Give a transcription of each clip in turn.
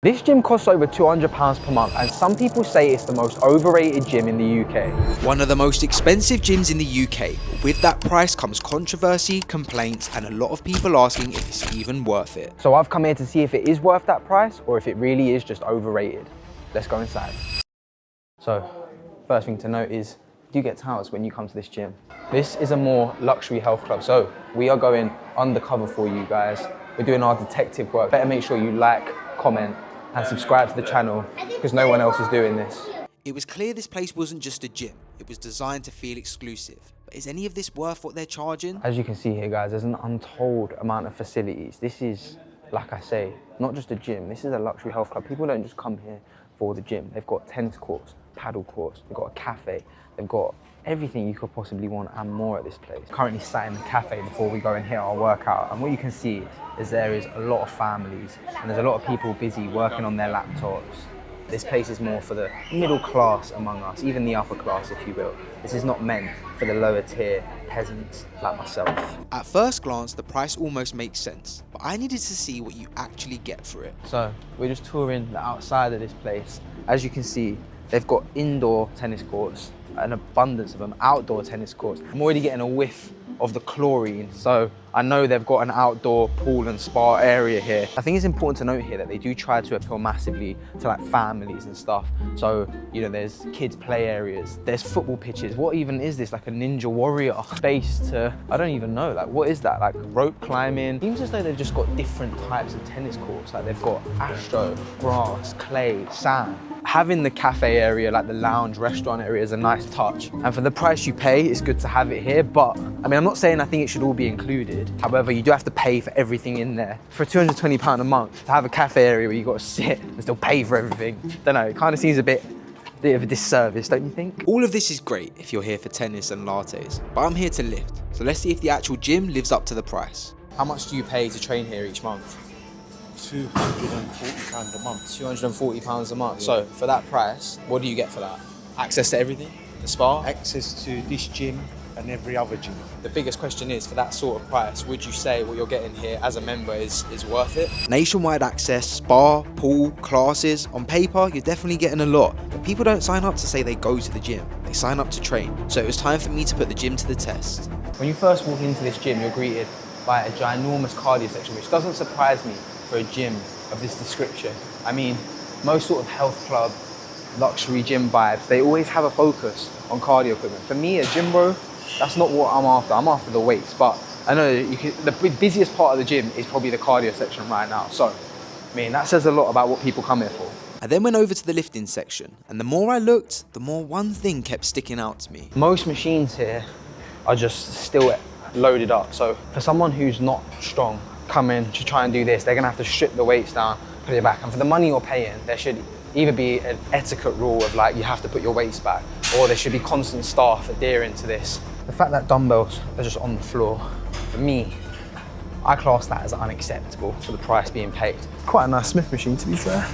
This gym costs over £200 per month, and some people say it's the most overrated gym in the UK. One of the most expensive gyms in the UK, but with that price comes controversy, complaints, and a lot of people asking if it's even worth it. So I've come here to see if it is worth that price or if it really is just overrated. Let's go inside. So, first thing to note is, you get towels when you come to this gym. This is a more luxury health club, so we are going undercover for you guys. We're doing our detective work. Better make sure you like, comment, and subscribe to the channel because no one else is doing this. It was clear this place wasn't just a gym, it was designed to feel exclusive. But is any of this worth what they're charging? As you can see here, guys, there's an untold amount of facilities. This is, like I say, not just a gym, this is a luxury health club. People don't just come here for the gym. They've got tennis courts, paddle courts, they've got a cafe, they've got everything you could possibly want and more at this place. Currently sat in the cafe before we go and hit our workout, and what you can see is there is a lot of families and there's a lot of people busy working on their laptops. This place is more for the middle class among us, even the upper class if you will. This is not meant for the lower tier peasants like myself. At first glance, the price almost makes sense, but I needed to see what you actually get for it. So we're just touring the outside of this place. As you can see, they've got indoor tennis courts, an abundance of them, outdoor tennis courts. I'm already getting a whiff of the chlorine, so I know they've got an outdoor pool and spa area here. I think it's important to note here that they do try to appeal massively to like families and stuff. So, you know, there's kids play areas, there's football pitches. What even is this, like a ninja warrior space to, I don't even know, like what is that? Like rope climbing? Seems as though they've just got different types of tennis courts. Like they've got astro, grass, clay, sand. Having the cafe area, like the lounge restaurant area, is a nice touch. And for the price you pay, it's good to have it here. But I mean, I'm not saying I think it should all be included. However, you do have to pay for everything in there. For £220 a month, to have a cafe area where you got to sit and still pay for everything. Don't know, it kind of seems a bit of a disservice, don't you think? All of this is great if you're here for tennis and lattes, but I'm here to lift. So let's see if the actual gym lives up to the price. How much do you pay to train here each month? £240 a month. £240 a month. Yeah. So for that price, what do you get for that? Access to everything? The spa? Access to this gym and every other gym. The biggest question is, for that sort of price, would you say what you're getting here as a member is worth it? Nationwide access, spa, pool, classes. On paper, you're definitely getting a lot. But people don't sign up to say they go to the gym. They sign up to train. So it was time for me to put the gym to the test. When you first walk into this gym, you're greeted by a ginormous cardio section, which doesn't surprise me for a gym of this description. I mean, most sort of health club, luxury gym vibes, they always have a focus on cardio equipment. For me, a gym bro, that's not what I'm after. I'm after the weights, but I know the busiest part of the gym is probably the cardio section right now. So, I mean, that says a lot about what people come here for. I then went over to the lifting section, and the more I looked, the more one thing kept sticking out to me. Most machines here are just still loaded up. So for someone who's not strong, come in to try and do this, they're gonna have to strip the weights down, put it back. And for the money you're paying, there should either be an etiquette rule of like, you have to put your weights back, or there should be constant staff adhering to this. The fact that dumbbells are just on the floor, for me, I class that as unacceptable for the price being paid. Quite a nice Smith machine, to be fair.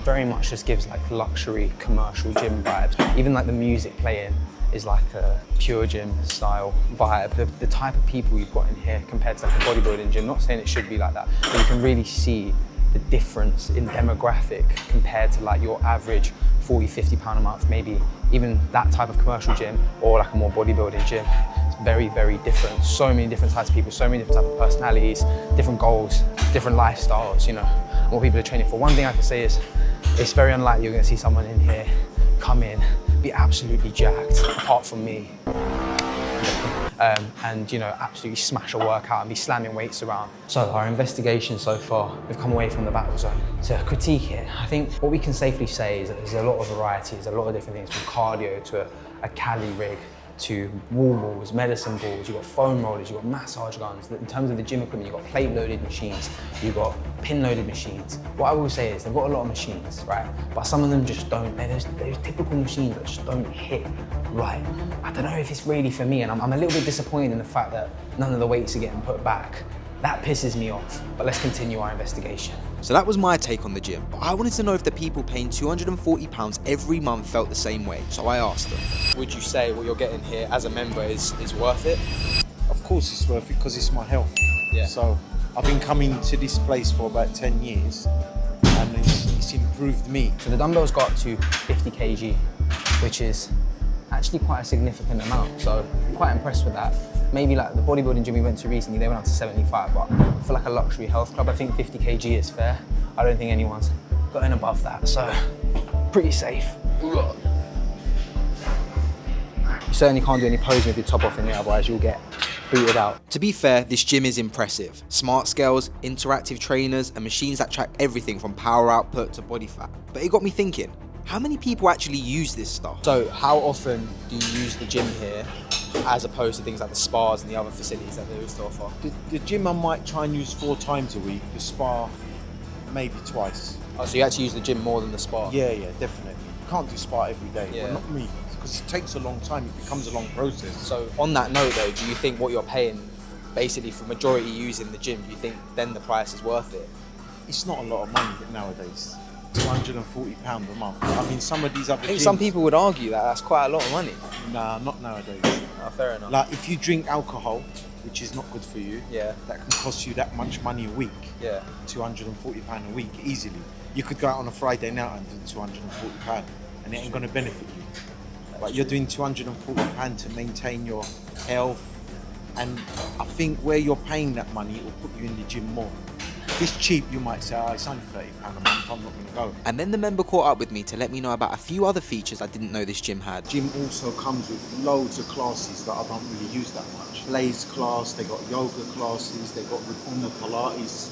Very much just gives like luxury commercial gym vibes. Even like the music playing is like a pure gym style vibe. The type of people you've got in here compared to like a bodybuilding gym, not saying it should be like that, but you can really see the difference in demographic compared to like your average £40, £50 a month, maybe even that type of commercial gym or like a more bodybuilding gym. It's very, very different. So many different types of people, so many different types of personalities, different goals, different lifestyles, you know, and what people are training for. One thing I can say is it's very unlikely you're gonna see someone in here come in, be absolutely jacked, apart from me. And you know, absolutely smash a workout and be slamming weights around. So our investigation so far, we've come away from the battle zone to critique it. I think what we can safely say is that there's a lot of variety, there's a lot of different things, from cardio to a Cali rig, to wall balls, medicine balls, you've got foam rollers, you've got massage guns. In terms of the gym equipment, you've got plate loaded machines, you've got pin loaded machines. What I will say is they've got a lot of machines, right? But some of them just don't, there's typical machines that just don't hit right. I don't know if it's really for me, and I'm a little bit disappointed in the fact that none of the weights are getting put back. That pisses me off, but let's continue our investigation. So that was my take on the gym, but I wanted to know if the people paying £240 every month felt the same way, so I asked them. Would you say what you're getting here as a member is worth it? Of course it's worth it because it's my health. Yeah. So I've been coming to this place for about 10 years and it's improved me. So the dumbbells got up to 50 kg, which is actually quite a significant amount. So I'm quite impressed with that. Maybe like the bodybuilding gym we went to recently, they went up to 75, but for like a luxury health club, I think 50 kg is fair. I don't think anyone's going above that, so pretty safe. You certainly can't do any posing with your top off in here, otherwise you'll get booted out. To be fair, this gym is impressive. Smart scales, interactive trainers, and machines that track everything from power output to body fat. But it got me thinking, how many people actually use this stuff? So how often do you use the gym here as opposed to things like the spas and the other facilities that they used to offer? The gym I might try and use 4 times a week. The spa, maybe twice. Oh, so you actually use the gym more than the spa? Yeah, definitely. You can't do spa every day. Yeah. Well, not me, because it takes a long time. It becomes a long process. So on that note though, do you think what you're paying basically for majority using the gym, do you think then the price is worth it? It's not a lot of money nowadays. £240 a month. I mean, some of these other I think gyms, some people would argue that that's quite a lot of money. Nah, not nowadays. Oh, fair enough. Like if you drink alcohol, which is not good for you, Yeah. that can cost you that much money a week. Yeah. £240 a week easily. You could go out on a Friday night and do £240 and it ain't gonna benefit you. But you're doing £240 to maintain your health, and I think where you're paying that money, it will put you in the gym more. If it's cheap, you might say, oh, it's only £30 a month, I'm not gonna go. And then the member caught up with me to let me know about a few other features I didn't know this gym had. Gym also comes with loads of classes that I don't really use that much. Blaze class, they got yoga classes, they got reformer Pilates,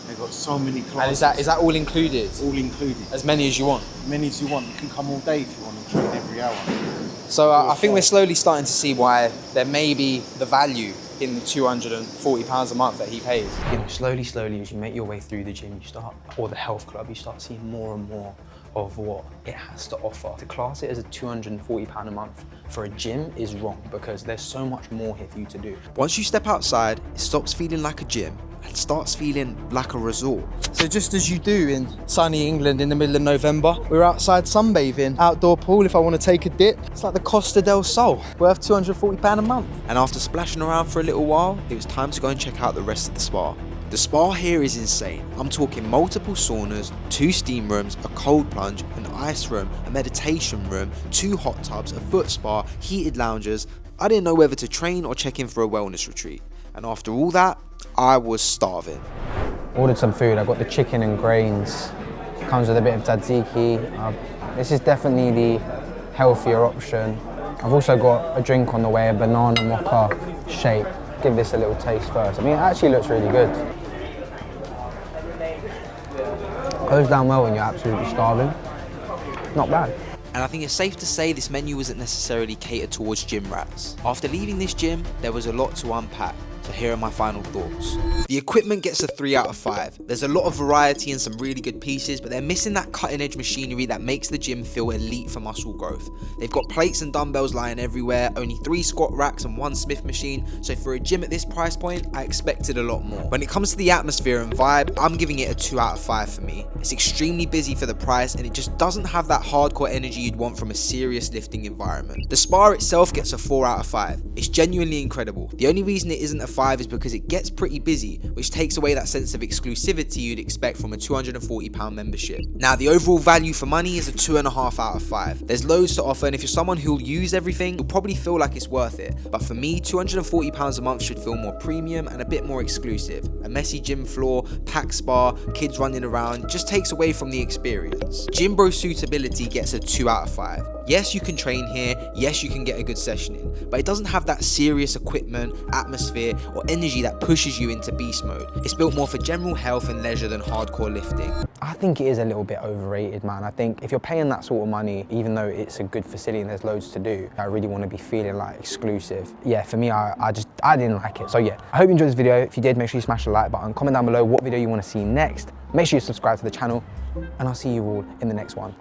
they got so many classes. And is that all included? all included? As many as you want? Many as you want. You can come all day if you want to train every hour. So I think we're slowly starting to see why there may be the value in the £240 a month that he pays. You know, slowly, as you make your way through the gym, or the health club, you start seeing more and more of what it has to offer. To class it as a £240 a month for a gym is wrong, because there's so much more here for you to do. Once you step outside, it stops feeling like a gym and starts feeling like a resort. So just as you do in sunny England in the middle of November, we're outside sunbathing, outdoor pool if I want to take a dip. It's like the Costa del Sol, worth £240 a month. And after splashing around for a little while, it was time to go and check out the rest of the spa. The spa here is insane. I'm talking multiple saunas, 2 steam rooms, a cold plunge, an ice room, a meditation room, 2 hot tubs, a foot spa, heated lounges. I didn't know whether to train or check in for a wellness retreat. And after all that, I was starving. Ordered some food. I got the chicken and grains. Comes with a bit of tzatziki. This is definitely the healthier option. I've also got a drink on the way, a banana mocha shake. Give this a little taste first. I mean, it actually looks really good. Goes down well when you're absolutely starving. Not bad. And I think it's safe to say this menu wasn't necessarily catered towards gym rats. After leaving this gym, there was a lot to unpack. So here are my final thoughts. The equipment gets a 3 out of 5. There's a lot of variety and some really good pieces, but they're missing that cutting edge machinery that makes the gym feel elite for muscle growth. They've got plates and dumbbells lying everywhere, only 3 squat racks and 1 Smith machine, so for a gym at this price point, I expected a lot more. When it comes to the atmosphere and vibe, I'm giving it a 2 out of 5 for me. It's extremely busy for the price, and it just doesn't have that hardcore energy you'd want from a serious lifting environment. The spa itself gets a 4 out of 5. It's genuinely incredible. The only reason it isn't a 5 is because it gets pretty busy, which takes away that sense of exclusivity you'd expect from a £240 membership. Now, the overall value for money is a 2.5 out of 5. There's loads to offer, and if you're someone who'll use everything, you'll probably feel like it's worth it. But for me, £240 a month should feel more premium and a bit more exclusive. A messy gym floor, packed spa, kids running around, just takes away from the experience. Gym Bro Suitability gets a 2 out of 5. Yes, you can train here, yes, you can get a good session in, but it doesn't have that serious equipment, atmosphere, or energy that pushes you into beast mode. It's built more for general health and leisure than hardcore lifting. I think it is a little bit overrated, man. I think if you're paying that sort of money, even though it's a good facility and there's loads to do, I really want to be feeling like exclusive. Yeah, for me, I didn't like it. So yeah, I hope you enjoyed this video. If you did, make sure you smash the like button, comment down below what video you want to see next. Make sure you subscribe to the channel, and I'll see you all in the next one.